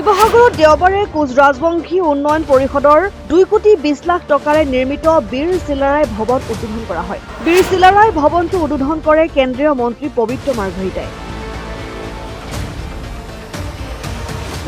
শিৱসাগৰত দেওবাৰে কোচ ৰাজবংশী উন্নয়ন পৰিষদৰ 2,20 লাখ টকাৰে নিৰ্মিত বীৰ চিলাৰায় ভৱন উদ্বোধন কৰা হয়। বীৰ চিলাৰায় ভৱনটো উদ্বোধন কৰে কেন্দ্ৰীয় মন্ত্ৰী পবিত্ৰ মাৰ্ঘৰিটাই।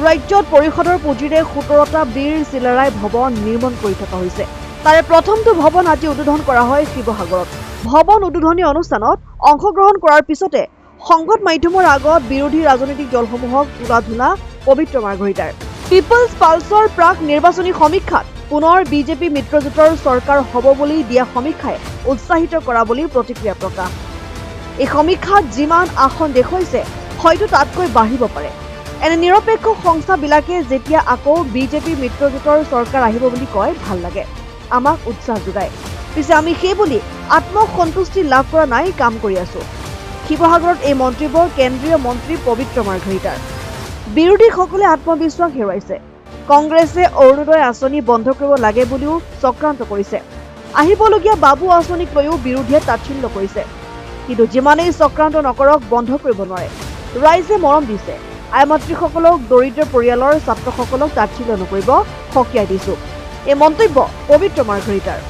ৰাজ্যত পৰিষদৰ পুঁজিৰে 17টা বীৰ চিলাৰায় ভৱন নিৰ্মাণ কৰি থকা হৈছে। তাৰে প্ৰথমটো ভৱন আজি উদ্বোধন কৰা হয় শিৱসাগৰত। ভৱন উদ্বোধনী অনুষ্ঠানত অংশগ্ৰহণ কৰাৰ পিছতে সংবাদ মাধ্যমৰ আগত বিৰোধী ৰাজনৈতিক দলসমূহক তোলা পবিত্ৰ মাৰ্ঘৰিটাৰ। পিপলছ পালছৰ প্ৰাক নিৰ্বাচনী সমীক্ষাত পুনৰ বিজেপি মিত্ৰজোঁটৰ চৰকাৰ হ'ব বুলি দিয়া সমীক্ষাই উৎসাহিত কৰা বুলি প্ৰতিক্ৰিয়া প্ৰকাশ। এই সমীক্ষাত যিমান আসন দেখুৱাইছে হয়তো তাতকৈ বাঢ়িব পাৰে। এনে নিৰপেক্ষ সংস্থাবিলাকে যেতিয়া আকৌ বিজেপি মিত্ৰজোঁটৰ চৰকাৰ আহিব বুলি কয় ভাল লাগে, আমাক উৎসাহ যোগায়। পিছে আমি সেই বুলি আত্মসন্তুষ্টি লাভ কৰা নাই, কাম কৰি আছো। শিৱসাগৰত এই মন্তব্য কেন্দ্ৰীয় মন্ত্ৰী পবিত্ৰ মাৰ্ঘৰিটাৰ। বিৰোধীসকলে আত্মবিশ্বাস হেৰুৱাইছে। কংগ্ৰেছে অৰুণোদয় আঁচনি বন্ধ কৰিব লাগে বুলিও চক্ৰান্ত কৰিছে। আহিবলগীয়া বাবু আঁচনিক লৈও বিৰোধীয়ে তাচ্ছিল্য কৰিছে। কিন্তু যিমানেই চক্ৰান্ত নকৰক বন্ধ কৰিব নোৱাৰে। ৰাইজে মৰম দিছে। আই মাতৃসকলক, দৰিদ্ৰ পৰিয়ালৰ ছাত্ৰসকলক তাচ্ছিল্য নকৰিব, সকীয়াই দিছো। এই মন্তব্য পবিত্ৰ মাৰ্ঘৰিটাৰ।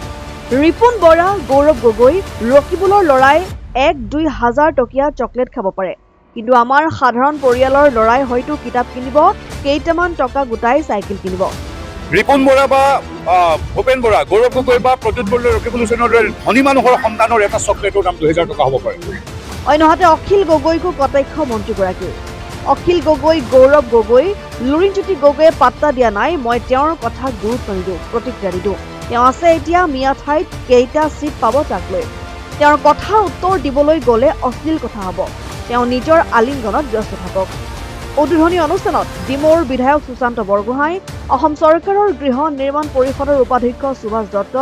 ৰিপুণ বৰা, গৌৰৱ গগৈ, ৰকিবুলৰ ল'ৰাই 1-2 হাজাৰ টকীয়া চকলেট খাব পাৰে, কিন্তু আমাৰ সাধাৰণ পৰিয়ালৰ ল'ৰাই হয়তো কিতাপ কিনিব, কেইটামান টকা গোটাই চাইকেল কিনিব। ৰিপুণ বৰা বা ভূপেন বৰা, গৌৰৱ গগৈ বা প্ৰদ্যুৎ বৰদলৈ, ৰকিবুল হুছেইনৰ দৰে ধনী মানুহৰ সন্তানৰ এটা চকলেটৰ দাম 2000 টকা হ'ব পাৰে। অন্যহাতে অখিল গগৈকো কটাক্ষ মন্ত্ৰীগৰাকীৰ। অখিল গগৈ, গৌৰৱ গগৈ, লুৰিণজ্যোতি গগৈয়ে পাত্তা দিয়া নাই। মই তেওঁৰ কথা গুৰুত্ব নিদিওঁ, প্ৰতিক্ৰিয়া নিদিওঁ। তেওঁ আছে এতিয়া মিয়া ঠাইত, কেইটা চিট পাব তাক লৈ। তেওঁৰ কথাৰ উত্তৰ দিবলৈ গ'লে অশ্লীল কথা হ'ব। তেওঁ নিজৰ আলিংগনত ব্যস্ত থাকক। উদ্বোধনী অনুষ্ঠানত ডিমৌৰ বিধায়ক সুশান্ত বৰগোহাঁই, অসম চৰকাৰৰ গৃহ নিৰ্মাণ পৰিষদৰ উপাধ্যক্ষ সুভাষ দত্ত,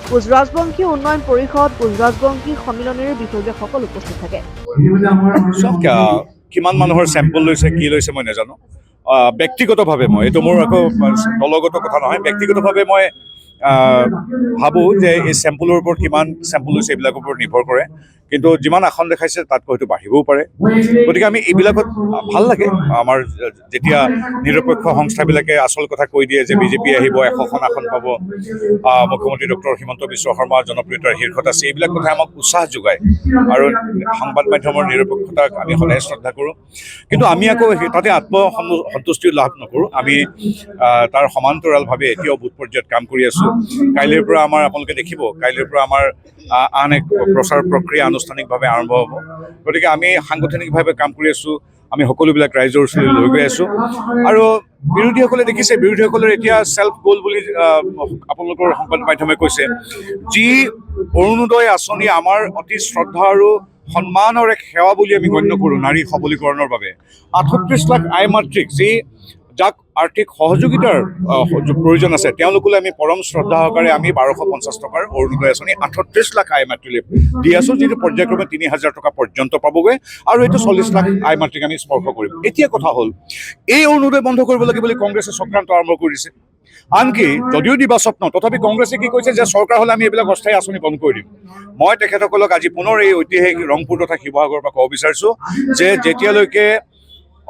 কোচ ৰাজবংশী উন্নয়ন পৰিষদ, কোচ ৰাজবংশী সন্মিলনীৰ বিষয়সকল উপস্থিত থাকে। কিমান মানুহৰ চেম্পল লৈছে, কি লৈছে মই নাজানো। ব্যক্তিগতভাৱে মই, এইটো মোৰ আকৌ দলগত কথা নহয়, ব্যক্তিগতভাৱে মই ভাবোঁ যে এই চেম্পলৰ ওপৰত কিমান চেম্পল লৈছে এইবিলাকৰ ওপৰত নিৰ্ভৰ কৰে। কিন্তু যিমান আসন দেখাইছে তাতকৈ হয়তো বাঢ়িবও পাৰে। গতিকে আমি এইবিলাকত ভাল লাগে, আমাৰ যেতিয়া নিৰপেক্ষ সংস্থাবিলাকে আচল কথা কৈ দিয়ে যে বিজেপি আহিব, 100খন আসন পাব, মুখ্যমন্ত্ৰী ডক্টৰ হিমন্ত বিশ্ব শৰ্মা জনপ্ৰিয়তাৰ শীৰ্ষত আছে, এইবিলাক কথাই আমাক উৎসাহ যোগায়। আৰু সংবাদ মাধ্যমৰ নিৰপেক্ষতাক আমি সদায় শ্ৰদ্ধা কৰোঁ। কিন্তু আমি আকৌ তাতে আত্মসন্তুষ্টি লাভ নকৰোঁ। আমি তাৰ সমান্তৰালভাৱে এতিয়াও বুথ পৰ্যায়ত কাম কৰি আছোঁ। কাইলৈৰ পৰা আমাৰ, আপোনালোকে দেখিব, কাইলৈৰ পৰা আমাৰ আন এক প্ৰচাৰ প্ৰক্ৰিয়া আনুষ্ঠানিকভাৱে আৰম্ভ হ'ব। গতিকে আমি সাংগঠনিকভাৱে কাম কৰি আছোঁ। আমি সকলোবিলাক ৰাইজৰ ওচৰলৈ লৈ গৈ আছোঁ। আৰু বিৰোধীসকলে দেখিছে, বিৰোধীসকলৰ এতিয়া চেল্ফ গ'ল বুলি আপোনালোকৰ সংবাদ মাধ্যমে কৈছে। যি অৰুণোদয় আঁচনি আমাৰ অতি শ্ৰদ্ধা আৰু সন্মানৰ এক সেৱা বুলি আমি গণ্য কৰোঁ নাৰী সবলীকৰণৰ বাবে, 38 লাখ আই মাতৃক যাক আৰ্থিক সহযোগিতাৰ প্ৰয়োজন আছে, তেওঁলোকলৈ আমি পৰম শ্ৰদ্ধা সহকাৰে আমি 1250 টকাৰ অৰুণোদয় আঁচনি 38 লাখ আই মাতৃলৈ দি আছোঁ, যিটো পৰ্যায়ক্ৰমে 3000 টকা পৰ্যন্ত পাবগৈ। আৰু এইটো 40 লাখ আই মাতৃক আমি স্পৰ্শ কৰিম। এতিয়া কথা হ'ল, এই অৰুণোদয় বন্ধ কৰিব লাগে বুলি কংগ্ৰেছে চক্ৰান্ত আৰম্ভ কৰিছে। আনকি যদিও দিবা স্বপ্ন, তথাপি কংগ্ৰেছে কি কৈছে যে চৰকাৰ হ'লে আমি এইবিলাক অস্থায়ী আঁচনি বন্ধ কৰি দিম। মই তেখেতসকলক আজি পুনৰ এই ঐতিহাসিক ৰংপুৰ তথা শিৱসাগৰৰ পৰা ক'ব বিচাৰিছোঁ যে যেতিয়ালৈকে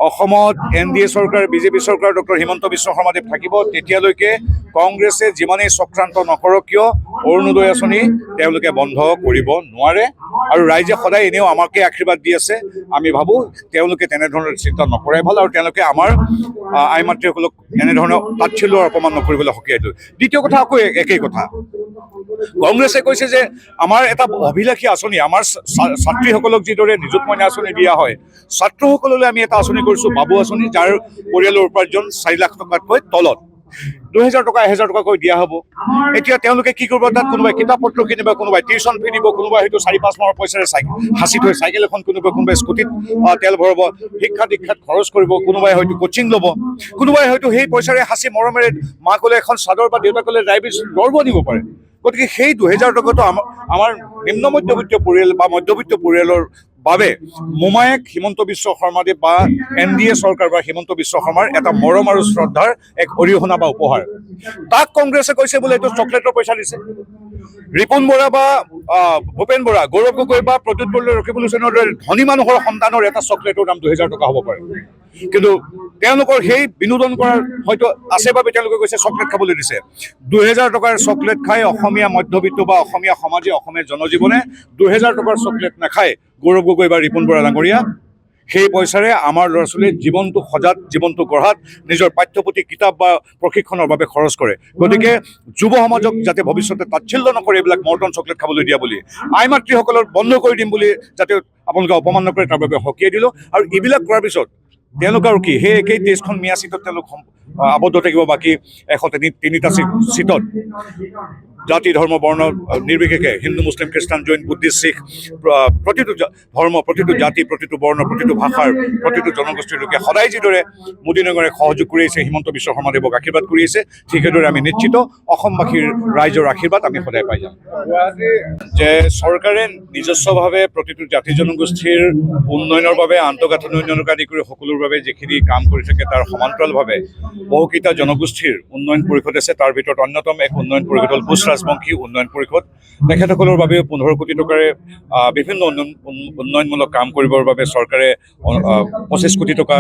অসমত NDA চৰকাৰ, বিজেপি চৰকাৰ, ডক্টৰ হিমন্ত বিশ্ব শৰ্মাদেৱ থাকিব, তেতিয়ালৈকে কংগ্ৰেছে যিমানেই চক্ৰান্ত নকৰক কিয় অৰুণোদয় আঁচনি তেওঁলোকে বন্ধ কৰিব নোৱাৰে। আৰু ৰাইজে সদায় এনেও আমাকে আশীৰ্বাদ দি আছে। আমি ভাবোঁ তেওঁলোকে তেনেধৰণৰ চিন্তা নকৰাই ভাল, আৰু তেওঁলোকে আমাৰ আই মাতৃসকলক এনেধৰণৰ তাচ্ছিল্য অপমান নকৰিবলৈ সকীয়াই দিয়ে। দ্বিতীয় কথা আকৌ একেই কথা, কংগ্ৰেছে কৈছে যে আমাৰ এটা অভিলাষী আঁচনি, আমাৰ ছাত্ৰীসকলক যিদৰে নিযুত মইনা আঁচনি দিয়া হয়, ছাত্ৰসকললৈ আমি এটা আঁচনি কৰিছোঁ, বাবু আঁচনি, যাৰ পৰিয়ালৰ উপাৰ্জন 4 লাখ টকাতকৈ তলত 2000 টকা 1000 টকাকৈ দিয়া হ'ব। এতিয়া তেওঁলোকে কি কৰিব, তাত কোনোবাই কিতাপ পত্ৰ কিনিব, কোনোবাই টিউশ্যন ফি দিব, কোনোবাই হয়তো 4-5 মাহৰ পইচাৰে সাঁচি থৈ চাইকেল এখন কিনিব, কোনোবাই স্কুটিত তেল ভৰাব, শিক্ষা দীক্ষাত খৰচ কৰিব, কোনোবাই হয়তো কোচিং ল'ব, কোনোবাই হয়তো সেই পইচাৰে সাঁচি মৰমেৰে মাকলৈ এখন চাদৰ বা দেউতাকলৈ ডায়েবেটিছ দৰব দিব পাৰে। গতিকে সেই 2000 টকাটো আমাৰ নিম্ন মধ্যবিত্ত পৰিয়াল বা মধ্যবিত্ত পৰিয়ালৰ বাবে মোমায়েক হিমন্ত বিশ্ব শৰ্মাদেৱ বা NDA চৰকাৰ বা হিমন্ত বিশ্ব শৰ্মাৰ এটা মৰম আৰু শ্ৰদ্ধাৰ এক অৰিহণা বা উপহাৰ। তাক কংগ্ৰেছে কৈছে বোলে এইটো চকলেটৰ পইচা দিছে। ৰিপুণ বৰা বা ভূপেন বৰা, গৌৰৱ গগৈ বা প্ৰদ্যুৎ বৰদলৈ, ৰকিবুল হুছেইনৰ দৰে ধনী মানুহৰ সন্তানৰ এটা চকলেটৰ দাম 2000 টকা হ'ব পাৰে। কিন্তু তেওঁলোকৰ সেই বিনোদন কৰাৰ হয়তো আছে বাবে তেওঁলোকে কৈছে চকলেট খাবলৈ দিছে। 2000 টকাৰ চকলেট খাই অসমীয়া মধ্যবিত্ত বা অসমীয়া সমাজে অসমীয়া জনজীৱনে 2000 টকাৰ চকলেট নাখায় গৌৰৱ গগৈ বা ৰিপুণ বৰা ডাঙৰীয়া। সেই পইচাৰে আমাৰ ল'ৰা ছোৱালীয়ে জীৱনটো সজাত, জীৱনটো গঢ়াত, নিজৰ পাঠ্যপুথি কিতাপ বা প্ৰশিক্ষণৰ বাবে খৰচ কৰে। গতিকে যুৱ সমাজক যাতে ভৱিষ্যতে তাচ্ছিল্য নকৰে এইবিলাক মৰ্টন চকলেট খাবলৈ দিয়া বুলি, আই মাতৃসকলৰ বন্ধ কৰি দিম বুলি যাতে আপোনালোকে অপমান নকৰে তাৰ বাবে সকীয়াই দিলোঁ। আৰু এইবিলাক কৰাৰ পিছত তেওঁলোক আৰু কি সেই একেই 23খন মিয়া চিটত তেওঁলোক আবদ্ধ থাকিব বাকী 103টা চিটত। জাতি ধৰ্ম বৰ্ণ নিৰ্বিশেষে হিন্দু মুছলিম খ্ৰীষ্টান জৈন বুদ্ধিষ্ট শিখ প্ৰতিটো ধৰ্ম, প্ৰতিটো জাতি, প্ৰতিটো বৰ্ণ, প্ৰতিটো ভাষাৰ, প্ৰতিটো জনগোষ্ঠীৰ লোকে সদায় যিদৰে মোদী নগৰে সহযোগ কৰি আহিছে, হিমন্ত বিশ্ব শৰ্মাদেৱক আশীৰ্বাদ কৰি আহিছে, ঠিক সেইদৰে আমি নিশ্চিত অসমবাসীৰ ৰাইজৰ আশীৰ্বাদ আমি সদায় পাই যাম। যে চৰকাৰে নিজস্বভাৱে প্ৰতিটো জাতি জনগোষ্ঠীৰ উন্নয়নৰ বাবে, আন্তঃগাঁথনি উন্নয়নক আদি কৰি সকলোৰ বাবে যিখিনি কাম কৰি থাকে তাৰ সমান্তৰালভাৱে বহুকেইটা জনগোষ্ঠীৰ উন্নয়ন পৰিষদ আছে। তাৰ ভিতৰত অন্যতম এক উন্নয়ন পৰিষদ হ'ল কোচ ৰাজবংশী উন্নয়ন পৰিষদ। তেখেতসকলৰ বাবে 15 কোটি টকাৰে বিভিন্ন উন্নয়নমূলক কাম কৰিবৰ বাবে চৰকাৰে 25 কোটি টকা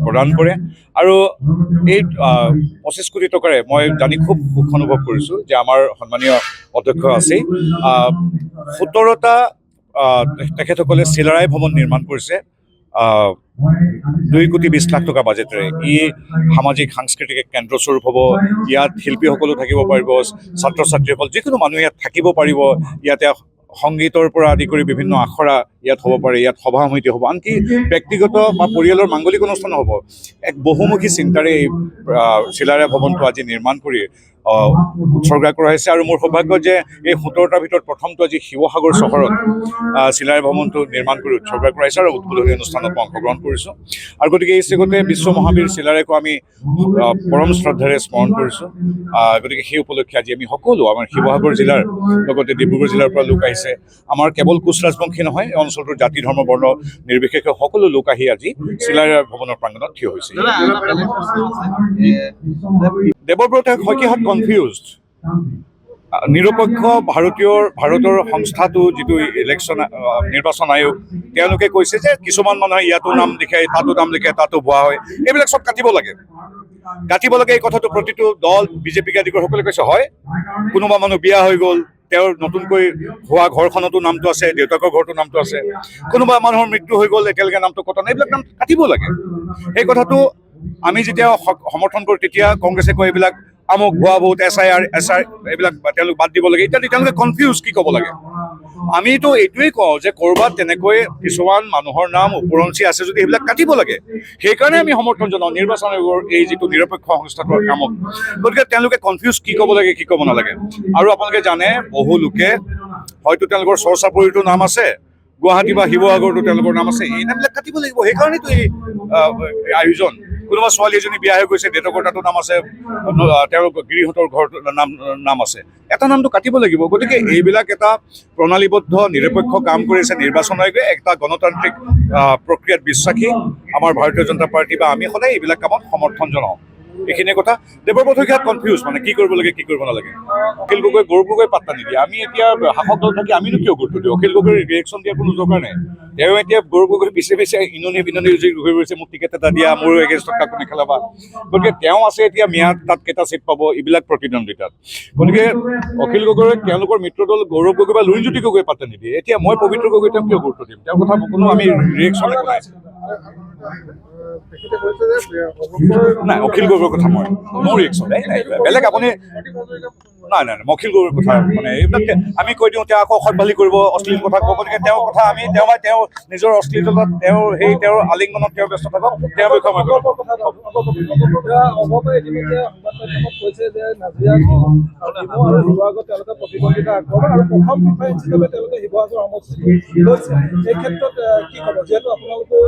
প্ৰদান কৰে। আৰু এই 25 কোটি টকাৰে মই জানি খুব সুখ অনুভৱ কৰিছোঁ যে আমাৰ সন্মানীয় অধ্যক্ষ আছে 17টা তেখেতসকলে চিলাৰায় ভৱন নিৰ্মাণ কৰিছে 2 কোটি 20 লাখ টকা বাজেটেৰে। ই সামাজিক সাংস্কৃতিক কেন্দ্ৰস্বৰূপ হ'ব। ইয়াত শিল্পীসকলো থাকিব পাৰিব, ছাত্ৰ ছাত্ৰীসকল যিকোনো মানুহ ইয়াত থাকিব পাৰিব। ইয়াতে সংগীতৰ পৰা আদি কৰি বিভিন্ন আখৰা ইয়াত হ'ব পাৰে, ইয়াত সভা সমিতি হ'ব, আনকি ব্যক্তিগত বা পৰিয়ালৰ মাংগলিক অনুষ্ঠানো হ'ব। এক বহুমুখী চিন্তাৰে এই চিলাৰায় ভৱনটো আজি নিৰ্মাণ কৰি উৎসৰ্গা কৰা হৈছে। আৰু মোৰ সৌভাগ্য যে এই 17টাৰ ভিতৰত প্ৰথমটো আজি শিৱসাগৰ চহৰত চিলাৰায় ভৱনটো নিৰ্মাণ কৰি উৎসৰ্গা কৰা হৈছে আৰু উদ্বোধনী অনুষ্ঠানত মই অংশগ্ৰহণ কৰিছোঁ। আৰু গতিকে এই চেগতে বিশ্ব মহাবীৰ চিলাৰায়কো আমি পৰম শ্ৰদ্ধাৰে স্মৰণ কৰিছোঁ। গতিকে সেই উপলক্ষে আজি আমি সকলো আমাৰ শিৱসাগৰ জিলাৰ লগতে ডিব্ৰুগড় জিলাৰ পৰা লোক আহিছে। আমাৰ কেৱল কোচ ৰাজবংশী নহয়, এই অঞ্চলটোৰ জাতি ধৰ্ম বৰ্ণ নিৰ্বিশেষে সকলো লোক আহি আজি চিলাৰায় ভৱনৰ প্ৰাংগণত থিয় হৈছে। দেৱব্ৰত শইকীয়াহঁত কনফিউজড। নিৰপেক্ষ ভাৰতৰ সংস্থাটো যিটো নিৰ্বাচন আয়োগ, তেওঁলোকে কৈছে যে কিছুমান মানুহে ইয়াতো নাম লিখে, তাতো নাম লিখে, তাতো ভুৱা হয়, এইবিলাক চব কাটিব লাগে। এই কথাটো প্ৰতিটো দল বিজেপিকে আদি কৰি সকলোৱে কৈছে। হয়, কোনোবা মানুহ বিয়া হৈ গ'ল, তেওঁৰ নতুনকৈ হোৱা ঘৰখনতো নামটো আছে, দেউতাকৰ ঘৰতো নামটো আছে, কোনোবা মানুহৰ মৃত্যু হৈ গ'ল একেলগে নামটো কটা নাই, এইবিলাক নাম কাটিব লাগে। সেই কথাটো আমি যেতিয়া সমৰ্থন কৰোঁ তেতিয়া কংগ্ৰেছে কয় এইবিলাক আমুক ভুৱা ভোট, SIR এইবিলাক তেওঁলোক বাদ দিব লাগে ইত্যাদি। তেওঁলোকে কনফিউজ কি ক'ব লাগে। আমিতো এইটোৱেই কওঁ যে ক'ৰবাত তেনেকৈ কিছুমান মানুহৰ নাম ওপৰঞ্চি আছে যদি সেইবিলাক কাটিব লাগে। সেইকাৰণে আমি সমৰ্থন জনাওঁ নিৰ্বাচন আয়োগৰ এই যিটো নিৰপেক্ষ সংস্থাটোৰ কামত। গতিকে তেওঁলোকে কনফিউজ কি ক'ব লাগে, কি ক'ব নালাগে। আৰু আপোনালোকে জানে বহু লোকে হয়তো তেওঁলোকৰ চৰ্চাপৰিতো নাম আছে, গুৱাহাটী বা শিৱসাগৰতো তেওঁলোকৰ নাম আছে, এই নামবিলাক কাটিব লাগিব। সেইকাৰণেতো এই আয়োজন। কোনোবা ছোৱালী এজনী বিয়া হৈ গৈছে, দেউতাকৰ তাতো নাম আছে, তেওঁৰ গিৰিহঁতৰ ঘৰত নাম আছে, এটা নামটো কাটিব লাগিব। গতিকে এইবিলাক এটা প্ৰণালীবদ্ধ নিৰপেক্ষ কাম কৰিছে নিৰ্বাচন আয়োগে। এটা গণতান্ত্ৰিক প্ৰক্ৰিয়াত বিশ্বাসী আমাৰ ভাৰতীয় জনতা পাৰ্টি বা আমি সদায় এইবিলাক কামত সমৰ্থন জনাওঁ। এইখিনিয়ে কথা। দেৱব্ৰত শইকীয়াহঁত কনফিউজ, মানে কি কৰিব লাগে কি কৰিব নালাগে। অখিল গগৈ, গৌৰৱ গগৈ পাত্তা নিদিয়ে। আমি এতিয়া শাসক দল থাকি আমিনো কিয় গুৰুত্ব দিওঁ? অখিল গগৈৰ ৰিয়েকশ্যন দিয়াৰ কোনো দৰকাৰ নাই। তেওঁ এতিয়া গৌৰৱ গগৈ পিছে পিছে ইননি বিননি ঘূৰি ফুৰিছে, মোক টিকেট এটা দিয়া, মোৰ এগেইনষ্টত কাকো নেখেলাবা। গতিকে তেওঁ আছে এতিয়া মিয়াত, তাত কেইটা চিট পাব, এইবিলাক প্ৰতিদ্বন্দ্বিতাত। গতিকে অখিল গগৈ তেওঁলোকৰ মিত্ৰদল গৌৰৱ গগৈ বা লুৰিণজ্যোতি গগৈ পাত্তা নিদিয়ে। এতিয়া মই পবিত্ৰ গগৈ তেওঁক কিয় গুৰুত্ব দিম? তেওঁৰ কথা কোনো আমি ৰিয়েকশ্যন একো নাই। নাই, অখিল গগৈৰ কথা মই মোৰ ৰিয়েকশ্যন নাই, বেলেগ আপুনি নাই নাই অখিল গগৈৰ কথা মানে এইবিলাক আমি কৈ দিওঁ, তেওঁ আকৌ অসভ্যালি কৰিব, অশ্লীল কথা ক'ব। গতিকে তেওঁৰ কথা আমি তেওঁ নিজৰ অশ্লীলতাত তেওঁৰ আলিংগনত তেওঁ ব্যস্ত থাকক, তেওঁৰ বিষয়ে মই কৈছে যে নাজিৰা আৰু শিৱসাগৰত তেওঁলোকে প্ৰতিদ্বন্দ্বিতা আগবঢ়াব আৰু প্ৰথম প্ৰিফাৰেঞ্চ হিচাপে তেওঁলোকে শিৱসাগৰ সমষ্টিটো লৈছে। এই ক্ষেত্ৰত কি ক'ব, যিহেতু আপোনালোকৰ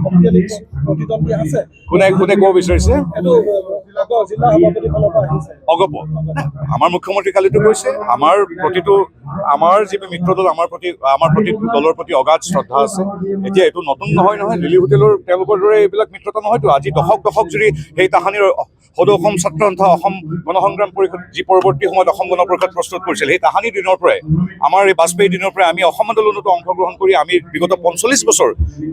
শক্তিশালী প্ৰতিদ্বন্দ্বী আছে? কোনে ক'ব বিচাৰিছে? এইটো জিলা সভাপতিৰ ফালৰ পৰা আহিছে। অগপ আমাৰ মুখ্যমন্ত্ৰী কালিতো কৈছে, আমাৰ যি মিত্ৰদল আমাৰ প্ৰতি দলৰ প্ৰতি অগাধ শ্ৰদ্ধা আছে। এতিয়া এইটো নতুন নহয়, লিলি হোটেলৰ তেওঁলোকৰ দৰে এইবিলাক মিত্ৰতা নহয়তো। আজি দশক জুৰি সেই তাহানিৰ সদৌ অসম ছাত্ৰ সন্থা অসম গণসংগ্ৰাম পৰিষদ যি পৰৱৰ্তী সময়ত অসম গণ পৰিষদ প্ৰস্তুত কৰিছিল, সেই তাহানিৰ দিনৰ পৰাই আমাৰ এই বাজপেয়ী দিনৰ পৰাই আমি অসম আন্দোলনতো অংশগ্ৰহণ কৰি আমি বিগত ৪৫ বছৰ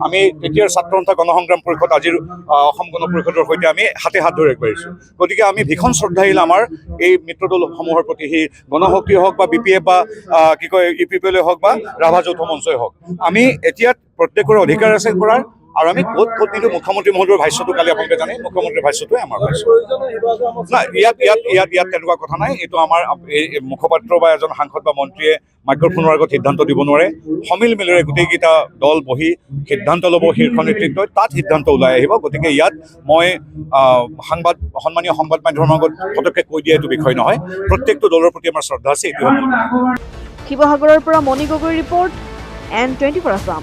আমি তেতিয়াৰ ছাত্ৰ সন্থা গণসংগ্ৰাম পৰিষদ আজিৰ অসম গণ পৰিষদৰ সৈতে আমি হাতে হাত ধৰি আগবাঢ়িছোঁ। গতিকে আমি ভীষণ শ্ৰদ্ধাশীল আমাৰ এই মিত্ৰদলসমূহৰ প্ৰতি, সেই গণশক্তি হওক বা BPF বা UPPL হওক বা ৰাভা যৌথ মঞ্চই হওক। আমি এতিয়া প্ৰত্যেকৰে অধিকাৰ আছে কৰাৰ, আৰু আমি ক'ত নিদিওঁ। মুখ্যমন্ত্ৰী মহোদয়ৰ ভাষ্যটো কালি আপোনালোকে জানে, মুখ্যমন্ত্ৰীৰ ভাষ্যটোৱে আমাৰ ভাষ্য। নাই, ইয়াত তেনেকুৱা কথা নাই। এইটো আমাৰ এই মুখপাত্ৰ বা এজন সাংসদ বা মন্ত্ৰীয়ে মাইক্ৰফোনৰ আগত সিদ্ধান্ত দিব নোৱাৰে। সমিল মিলেৰে গোটেইকেইটা দল বহি সিদ্ধান্ত ল'ব, শীৰ্ষ নেতৃত্বই তাত সিদ্ধান্ত ওলাই আহিব। গতিকে ইয়াত মই সন্মানীয় সংবাদ মাধ্যমৰ আগত পটককৈ কৈ দিয়া এইটো বিষয় নহয়। প্ৰত্যেকটো দলৰ প্ৰতি আমাৰ শ্ৰদ্ধা আছে। এইটো শিৱসাগৰৰ পৰা মণি গগৈৰ ৰিপৰ্ট, N24 আছাম।